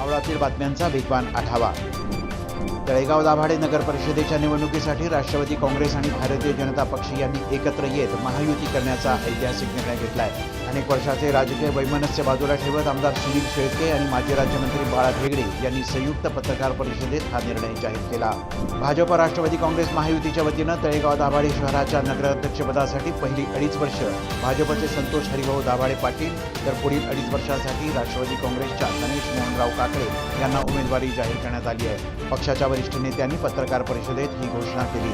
मावळातील बातम्यांचा वेगवान आढावा। तळेगाव दाभाडे नगर परिषदेच्या निवडणुकीसाठी राष्ट्रवादी काँग्रेस आणि भारतीय जनता पक्ष यांनी एकत्र येत महायुती करण्याचा ऐतिहासिक निर्णय घेतलाय। अनेक वर्षाचे राजकीय वैमनस्य बाजूला ठेवत आमदार सुनील शेळके आणि माजी राज्यमंत्री बाळा भेगडे यांनी संयुक्त पत्रकार परिषदेत हा निर्णय जाहीर केला। भाजप राष्ट्रवादी काँग्रेस महायुतीच्या वतीनं तळेगाव दाभाडे शहराच्या नगराध्यक्षपदासाठी पहिली 2.5 वर्ष भाजपचे संतोष हरिभाऊ दाभाडे पाटील तर पुढील 2.5 वर्षासाठी राष्ट्रवादी काँग्रेसच्या गणेश मोहनराव काकडे यांना उमेदवारी जाहीर करण्यात आली आहे। पक्षाच्या वरिष्ठ नेत्यांनी पत्रकार परिषदेत ही घोषणा केली।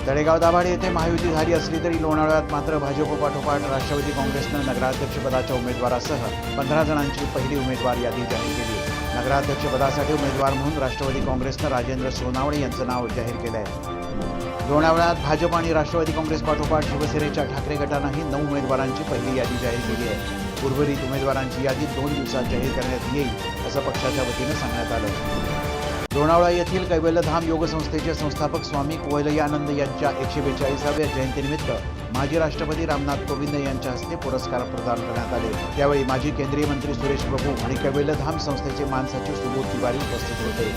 तळेगाव दाभाडे येथे महायुती झाली असली तरी लोणावळ्यात मात्र भाजप पाठोपाठ राष्ट्रवादी काँग्रेसनं नगराध्यक्षपदाच्या उमेदवारासह 15 जणांची पहिली उमेदवार यादी जाहीर केली। नगराध्यक्षपदासाठी उमेदवार म्हणून राष्ट्रवादी काँग्रेसनं राजेंद्र सोनावणे यांचं नाव जाहीर केलं आहे। लोणावळ्यात भाजप आणि राष्ट्रवादी काँग्रेस पाठोपाठ शिवसेनेच्या ठाकरे गटानंही 9 उमेदवारांची पहिली यादी जाहीर केली आहे। उर्वरित उमेदवारांची यादी 2 दिवसात जाहीर करण्यात येईल असं पक्षाच्या वतीनं सांगण्यात आलं। लोणावळा येथील कैवल्यधाम योग संस्थेचे संस्थापक स्वामी कोवलयानंद यांच्या 142व्या जयंतीनिमित्त माजी राष्ट्रपती रामनाथ कोविंद यांच्या हस्ते पुरस्कार प्रदान करण्यात आले। त्यावेळी माजी केंद्रीय मंत्री सुरेश प्रभू आणि कैवल्यधाम संस्थेचे महासचिव सुबोध तिवारी उपस्थित होते।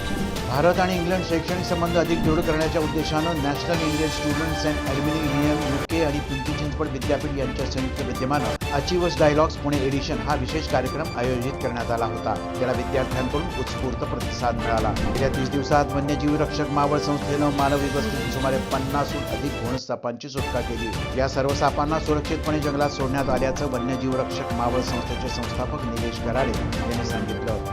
भारत आणि इंग्लंड शैक्षणिक संबंध अधिक दृढ करण्याच्या उद्देशानं national Indian students and alumni union UK आणि पिंपरी चिंचवड विद्यापीठ यांच्या संयुक्त विद्यमानं अचिव्हर्स डायलॉग्स पुणे एडिशन हा विशेष कार्यक्रम आयोजित करण्यात आला होता। त्याला विद्यार्थ्यांकडून उत्स्फूर्त प्रतिसाद मिळाला। गेल्या 30 दिवसात वन्यजीव रक्षक मावळ संस्थेनं मानवी वस्तीतून सुमारे 50हून अधिक घोण सापांची सुटका केली। या सर्व सापांना सुरक्षितपणे जंगलात सोडण्यात आल्याचं वन्यजीव रक्षक मावळ संस्थेचे संस्थापक निलेश कराडे यांनी सांगितलं।